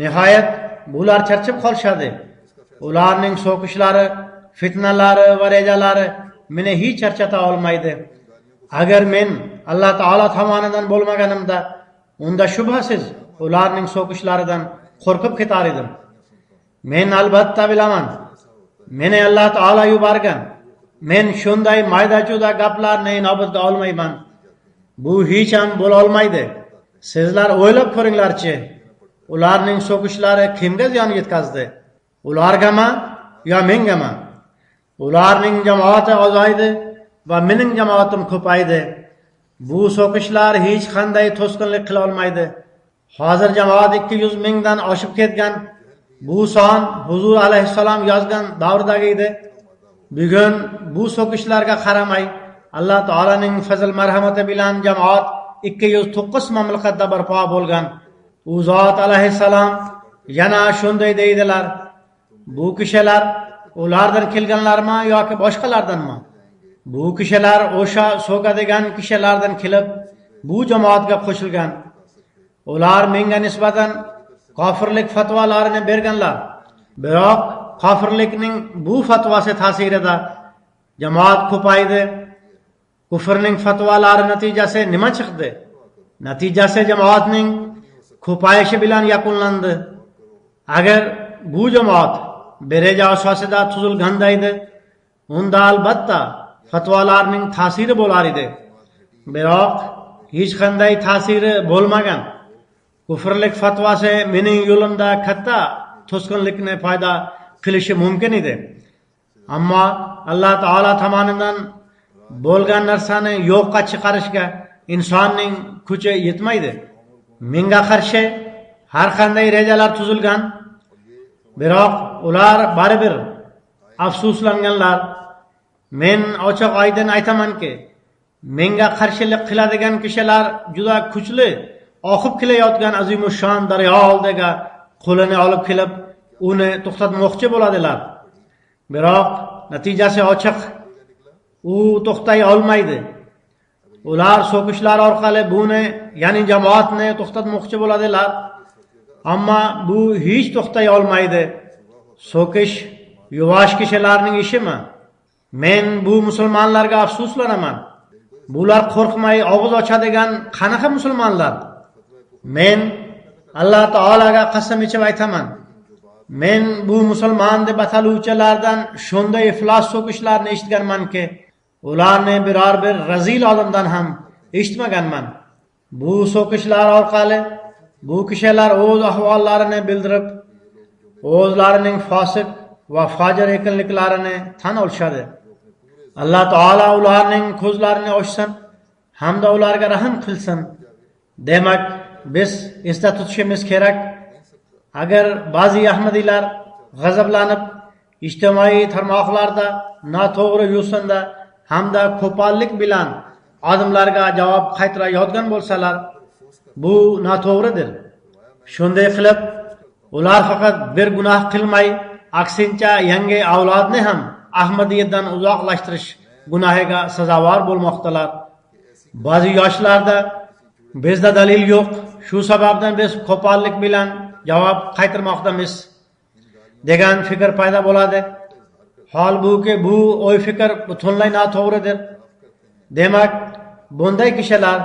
Nihoyat bular charchab qolishadi. Ularning so'kishlari, fitnalari va rejalari meni hech charchata olmaydi. Agar men Alloh taolo tomonidan bo'lmaganimda, unda shubhasiz ularning so'kishlaridan qo'rqib ketar edim. Men albatta bilaman, meni Alloh taolo yuborgan. Men shunday mayda-chuda gaplarni inobatga olmayman. Bu hech ham bo'la olmaydi. Sizlar o'ylab ko'ringlarchi, ularning so'kishlari kimga ziyon yetkazdi? Ulargami yo mengami? Ularning jamoati ozaydi va mening jamoatim ko'paydi. Bu so'kishlar hech qanday to'sqinlik qila olmaydi. Hozir jamoat 200 mingdan oshib ketgan. Bu son Huzur alayhissalom yozgan davrdagi edi. Bugun bu so'kishlarga qaramay, Alloh taolaning fazl marhamati bilan jamoat 209 mamlakatda barpo bo'lgan. U zot alayhissalom yana shunday deydilar: bu kishilar ulardan kelganlarmi yoki boshqalardanmi? Bu kishilar o'sha so'kadigan kishilardan kelib, bu jamoatga qo'shilgan. Ular menga nisbatan kofirlik fatvolarini berganlar. Biroq kofirlikning bu fatvosi ta'sirida jamoat ko'paydi. Kufrning fatvolari natijasi nima chiqdi? Natijasi jamoatning ko'payishi bilan yakunlandi. Agar bu jamoat bereja asosida tuzilganda edi, unda albatta fatvolarning ta'siri bo'lar edi. Biroq hech qanday ta'siri bo'lmagan. Kufrlik fatvosi mening yo'limda katta to'sqinlikni paydo qilishi mumkin edi. Ammo Alloh taolo tomonidan bo'lgan narsani yo'qqa chiqarishga insonning kuchi yetmaydi. Menga qarshi har qanday rejalar tuzilgan, biroq ular baribir afsuslanganlar. Men ochiq oydin aytamanki, menga qarshilik qiladigan kishilar juda kuchli oqib kelayotgan azimushon daryo oldiga qo'lini olib kelib uni to'xtatmoqchi bo'ladilar. Biroq natijasi ochiq. U to'xtay olmaydi. Ular so'kishlar orqali buni, ya'ni jamoatni to'xtatmoqchi bo'ladilar. Ammo bu hech to'xtay olmaydi. So'kish yuvosh kishilarning ishimi? Men bu musulmonlarga afsuslanaman. Bular qo'rqmay og'iz ochadigan qanaqa musulmonlar? Men Alloh taolaga qasam ichib aytaman. Men bu musulmon deb ataluvchilardan shunday iflos so'kishlarni eshitganmanki, ularni biror bir razil odamdan ham eshitmaganman. Bu so'kishlar orqali bu kishilar o'z ahvollarini bildirib, o'zlarining fosiq va fojir ekanliklarini tan olishadi. Alloh taolo ularning ko'zlarini ochsin hamda ularga rahim qilsin. Demak, biz esda tutishimiz kerak, agar ba'zi ahmadiylar g'azablanib ijtimoiy tarmoqlarda noto'g'ri yo'sinda hamda qo'pollik bilan odamlarga javob qaytarayotgan bo'lsalar, bu noto'g'ridir. Shunday qilib, ular faqat bir gunoh qilmay, aksincha yangi avlodni ham ahmadiyatdan uzoqlashtirish gunohiga sazovor bo'lmoqdalar. Ba'zi yoshlarda bizda dalil yo'q, shu sababdan biz qo'pollik bilan javob qaytarmoqdamiz degan fikr paydo bo'ladi. Holbuki bu o'y fikr butunlay noto'g'ridir. Demak, bunday kishilar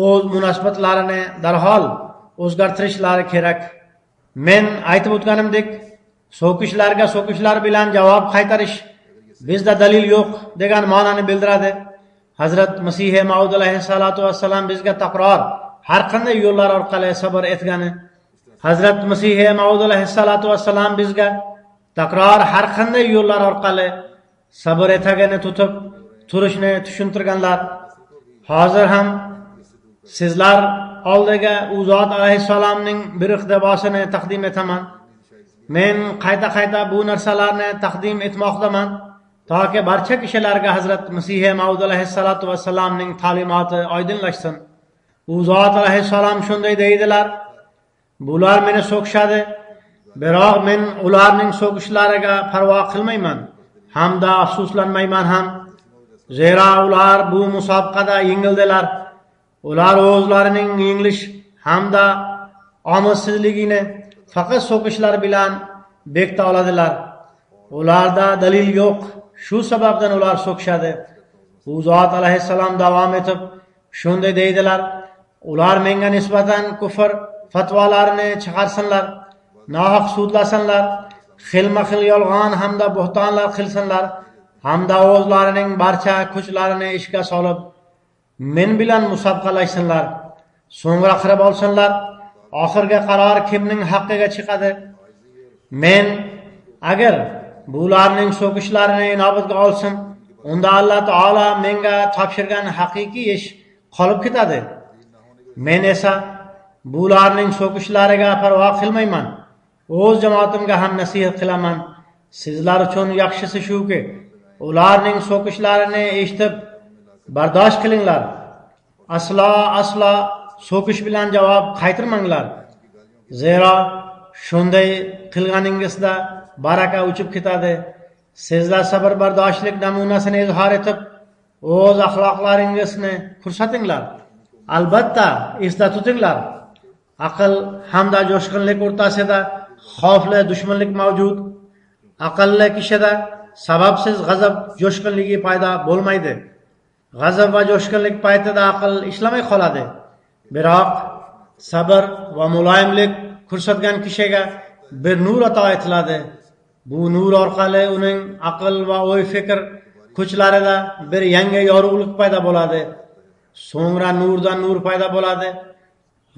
o'z munosabatlarini darhol o'zgartirishlari kerak. Men aytib o'tganimdek, so'kishlarga so'kishlar bilan javob qaytarish bizda dalil yo'q degan ma'noni bildiradi. Hazrat Masih Maud alayhissalatu vassalam bizga takror har qanday yo'llar orqali sabr etgani, Hazrat Masih Maud alayhissalatu vassalam bizga takror har qanday yo'llar orqali sabr etagini tutib turishni tushuntirganlar. Hozir ham sizlar oldiga u zot alayhissalomning bir iqtibosini taqdim etaman. Men qayta bu narsalarni taqdim etmoqdaman, toki barcha kishilarga Hazrat Masih Maud alayhissalatu vassalamning ta'limoti oydinlashsin. U zot alayhissalom shunday deydilar: bular meni so'kishadi, biroq men ularning so'kishlariga parvo qilmayman hamda afsuslanmayman ham. Zero ular bu musobaqada yengildilar. Ular o'zlarining yenglish hamda omadsizligini faqat so'kishlar bilan bekita oladilar. Ularda dalil yo'q, shu sababdan ular so'kishadi. U zot alayhissalom davom etib shunday deydilar: ular menga nisbatan kufr fatvolarini chiqarsinlar, nohaq sudlasinlar, xilma-xil yolg'on hamda bo'htonlar qilsinlar, hamda o'zlarining barcha kuchlarini ishga solib men bilan musobaqalashsinlar. So'ngra qirib olsinlar. Oxirgi qaror kimning haqqiga chiqadi? Men agar bularning so'kishlarini inobatga olsin, unda Alloh taolo menga topshirgan haqiqiy ish qolib ketadi. Men esa bularning so'kishlariga parvo qilmayman. O'z jamoatimga ham nasihat qilaman. Sizlar uchun yaxshisi shuki, ularning so'kishlarini eshitib bardosh qilinglar. Aslo so'kish bilan javob qaytarmanglar. Zero shunday qilganingizda baraka uchib ketadi. Sizlar sabr bardoshlik namunasini izhor etib, o'z axloqlaringizni ko'rsatinglar. Albatta, esda tutinglar, aql hamda jo'shqinlik o'rtasida xavfli dushmanlik mavjud. Aqlli kishida sababsiz g'azab jo'shqinligi paydo bo'lmaydi. G'azab va jo'shqinlik paytida aql ishlamay qoladi. Biroq sabr va muloyimlik ko'rsatgan kishiga bir nur ato etiladi. Bu nur orqali uning aql va o'y fikr kuchlarida bir yangi yorug'lik paydo bo'ladi. So'ngra nurdan nur paydo bo'ladi.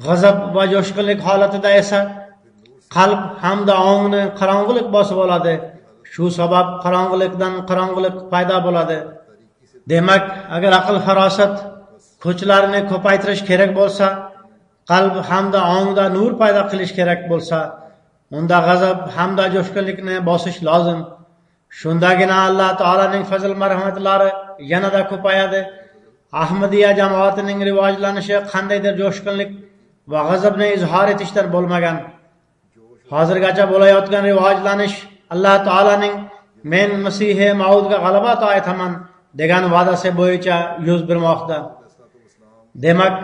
G'azab va jo'shqinlik holatida esa qalb hamda ongni qorong'ulik bosib oladi. Shu sabab qorong'ulikdan qorong'ulik paydo bo'ladi. Demak, agar aql farosat kuchlarini ko'paytirish kerak bo'lsa, qalb hamda ongda nur paydo qilish kerak bo'lsa, unda g'azab hamda jo'shqinlikni bosish lozim. Shundagina Alloh taolaning fazl marhamatlari yanada ko'payadi. Ahmadiya jamoatining rivojlanishi qandaydir jo'shqinlik va g'azabni izhor etishdan bo'lmagan. Hozirgacha bo'layotgan rivojlanish Alloh taolaning men Masihi Maudga g'alaba ato etaman degan va'dasi bo'yicha yuz bermoqda. Demak,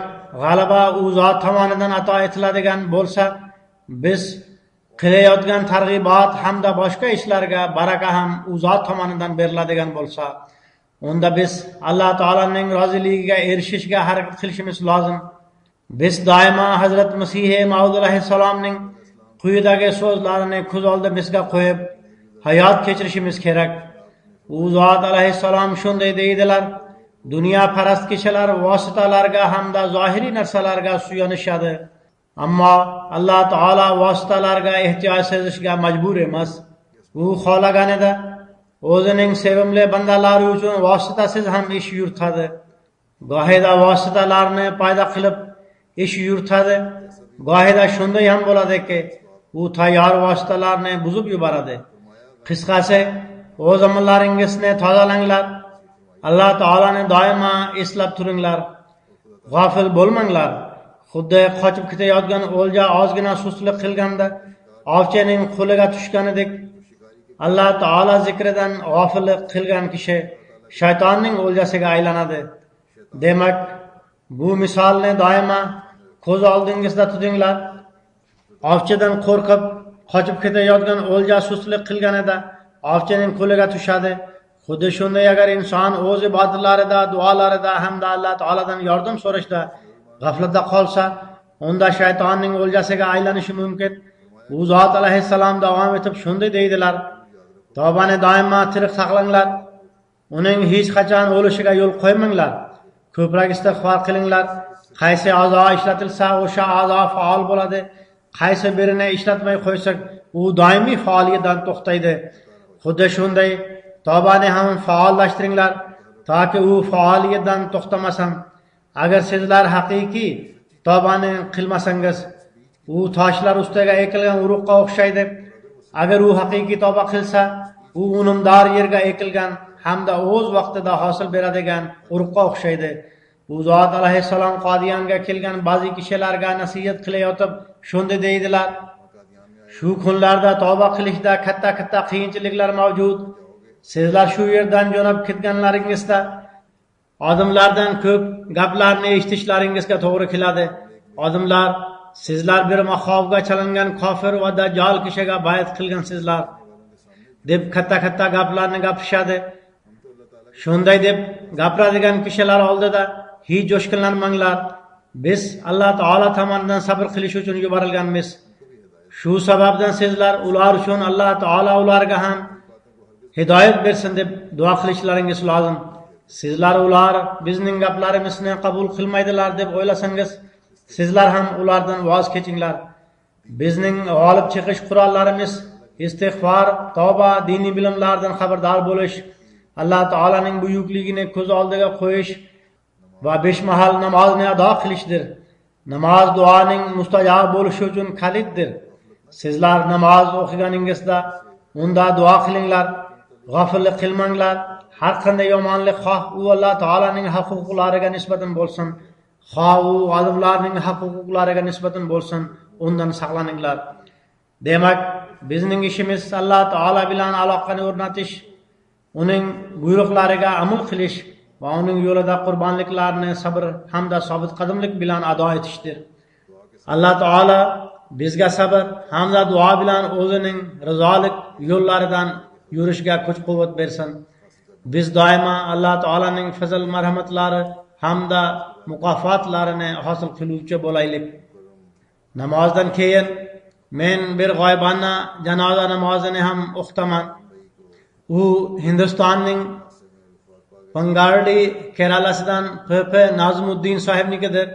g'alaba u zot tomonidan ato etiladigan bo'lsa, biz qilayotgan targ'ibot hamda boshqa ishlarga baraka ham u zot tomonidan beriladigan bo'lsa, unda biz Alloh taolaning roziligiga erishishga harakat qilishimiz lozim. Biz doimo Hazrat Masih Maud alayhissalomning quyidagi so'zlarini ko'z oldimizga qo'yib hayot kechirishimiz kerak. U zot alayhissalom shunday deydilar: dunyo parast kishilar vositalarga hamda zohiriy narsalarga suyanishadi, ammo Alloh taolo vositalarga ehtiyoj sezishga majbur emas. U xohlaganida o'zining sevimli bandalari uchun vositasiz ham ish yuritadi. Gohida vositalarni paydo qilib ish yuritadi, gohida shunday ham bo'ladiki, u tayyor vositalarni buzib yuboradi. Qisqasi, o'z amallaringizni tozalanglar. Alloh taolani doimo eslab turinglar. G'ofil bo'lmanglar. Xuddi qochib ketayotgan o'lja ozgina sustlik qilganda ovchining qo'liga tushganidek, Alloh taolo zikridan g'ofillik qilgan kishi shaytonning o'ljasiga aylanadi. Demak, bu misolni doimo ko'z oldingizda tutinglar. Ovchidan qo'rqib qochib ketayotgan o'lja sustlik qilganida ovchining qo'liga tushadi. Xuddi shunday agar inson o'z ibodatlarida, duolarida hamda Alloh taoladan yordam so'rashda g'aflatda qolsa, unda shaytonning o'ljasiga aylanishi mumkin. U zot alayhissalom davom etib shunday deydilar: tavbani doimo tirik saqlanglar. Uning hech qachon o'lishiga yo'l qo'ymanglar. Ko'proq istig'for qilinglar. Qaysi a'zo ishlatilsa, o'sha a'zo faol bo'ladi. Qaysi birini ishlatmay qo'ysak, u doimiy faoliyatdan to'xtaydi. Xuddi shunday tavbani ham faollashtiringlar, toki u faoliyatdan to'xtamasin. Agar sizlar haqiqiy tavbani qilmasangiz, u toshlar ustiga ekilgan urug'ga o'xshaydi. Agar u haqiqiy tavba qilsa, u unumdor yerga ekilgan hamda o'z vaqtida hosil beradigan urug'ga o'xshaydi. U zot alayhissalom Qodiyonga kelgan ba'zi kishilarga nasihat qilayotib shunday deydilar: shu kunlarda tavba qilishda katta qiyinchiliklar mavjud. Sizlar shu yerdan jo'nab ketganlaringizda odamlardan ko'p gaplarni eshitishlaringizga to'g'ri keladi. Odamlar sizlar bir mahofga chalingan kofir va dajjal kishiga bayat qilgansizlar deb katta gaplarni gapirishadi. Shunday deb gapiradigan kishilar oldida hech jo'shqinlanmanglar. Biz Alloh taolo tomonidan sabr qilish uchun yuborilganmiz. Shu sababdan sizlar ular uchun Alloh taolo ularga ham hidoyat bersin deb duo qilishlaringiz lozim. Sizlar ular bizning gaplarimizni qabul qilmaydilar deb o'ylasangiz, sizlar ham ulardan voz kechinglar. Bizning g'olib chiqish qurollarimiz istig'for, tavba, diniy bilimlardan xabardor bo'lish, Alloh taolaning buyukligini ko'z oldiga qo'yish va 5 mahal namozni ado qilishdir. Namoz duoning mustajob bo'lishi uchun kaliddir. Sizlar namoz o'qiganingizda unda duo qilinglar, g'afillik qilmanglar. Har qanday yomonlik xoh u Alloh taolaning huquqlariga nisbatan bo'lsin, xoh u odamlarning huquqlariga nisbatan bo'lsin, undan saqlaninglar. Demak, bizning ishimiz Alloh taolo bilan aloqani o'rnatish, uning buyruqlariga amal qilish va uning yo'lida qurbonliklarni sabr hamda sobit qadamlik bilan ado etishdir. Alloh taolo bizga sabr hamda duo bilan o'zining rizolik yo'llaridan yurishga kuch-quvvat bersin. Biz doimo Alloh taolaning fazl marhamatlari hamda mukofotlarini hosil qiluvchi bo'laylik. Namozdan keyin men bir g'oybona janoza namozini ham o'qitaman. U Hindistonning Pangardi Keralasidan P.P. Nazmuddin sohibnikidir.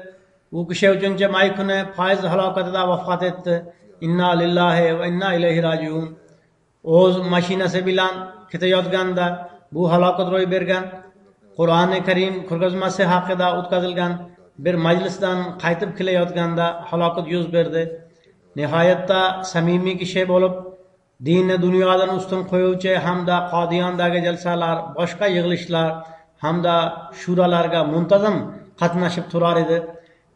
U kishi 3-may kuni poyezd halokatida vafot etdi. Inna lillahi va inna ilayhi rajiun. O'z mashinasi bilan ketayotganda bu halokat ro'y bergan. Qur'oni Karim ko'rgazmasi haqida o'tkazilgan bir majlisdan qaytib kelayotganda halokat yuz berdi. Nihoyatda samimiy kishi bo'lib, dinni dunyodan ustun qo'yuvchi hamda Qodiyondagi jalsalar, boshqa yig'ilishlar hamda şuralarga muntazam qatnaşıp turar edi.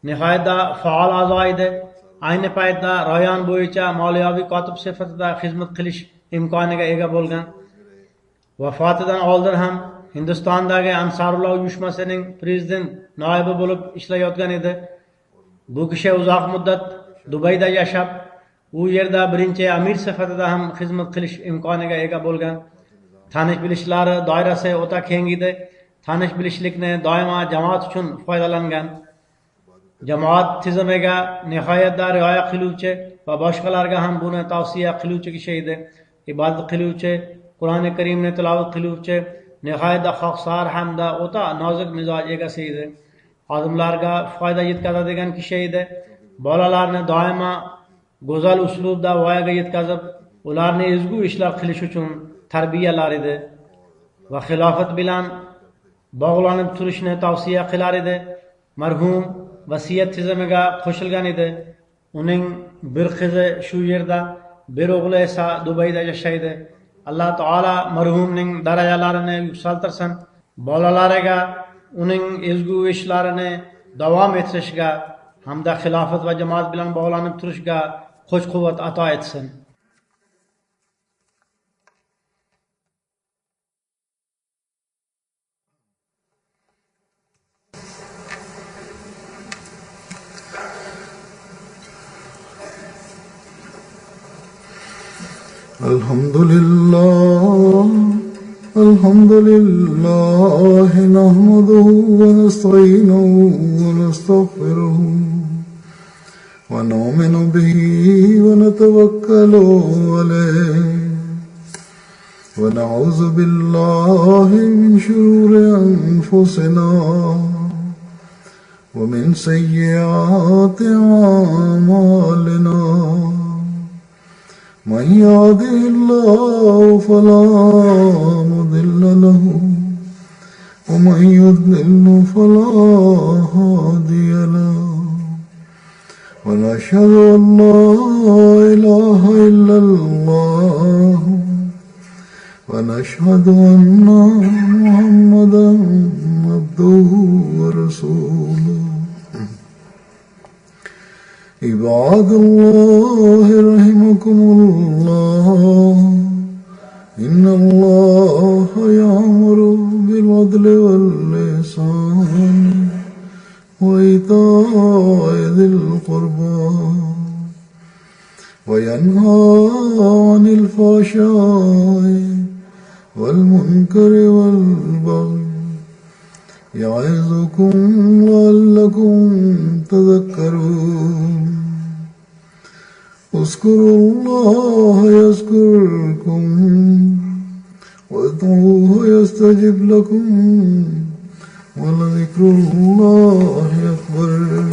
Nihoyatda faol a'zo edi. Ayni paytda rayon bo'yicha moliyaviy kotib sifatida xizmat qilish imkoniga ega bo'lgan. Vafotidan oldin ham Hindistondagi Ansarulloh uyushmasining prezident noibi bo'lib ishlayotgan edi. Bu kishi uzoq muddat Dubayda yashab, u yerda birinchi amir sifatida ham xizmat qilish imkoniga ega bo'lgan. Tanish bilishlari doirasi o'ta keng edi. Tanish bilishlikni doimo jamoat uchun foydalangan. Jamoat tizimiga nihoyatda rioya qiluvchi va boshqalarga ham buni tavsiya qiluvchi kishi edi. Ibodat qiluvchi, Qur'oni Karimni tilovat qiluvchi, nihoyatda xoqsar hamda o'ta nozik mizoj egasi edi. Odamlarga foyda yetkazadigan kishi edi. Bolalarni doimo go'zal uslubda voyaga yetkazib, ularni ezgu ishlar qilish uchun tarbiyalar edi va xilofat bilan bog'lanib turishni tavsiya qilar edi. Marhum vasiyat tizimiga qo'shilgan edi. Uning bir qizi shu yerda, bir o'g'li esa Dubayda yashaydi. Alloh taolo marhumning darajalarini yuksaltirsin. Bolalariga uning ezgu ishlarini davom ettirishga hamda xilofat va jamoat bilan bog'lanib turishga kuch-quvvat ato etsin. الحمد لله نحمده ونستعينه ونستغفره ونؤمن به ونتوكل عليه ونعوذ بالله من شرور أنفسنا ومن سيئات أعمالنا من يهده الله فلا مضل له ومن يضلل فلا هادي له ونشهد أن لا إله إلا الله ونشهد أن محمدا عبده ورسوله عباد الله رحمكم الله إن الله يأمر بالعدل والإحسان وإيتاء ذي القربى وينهى عن الفحشاء والمنكر والبغي يعظكم لعلكم تذكرون اذكروا الله يذكركم وادعوه يستجب لكم ولذكر الله أكبر.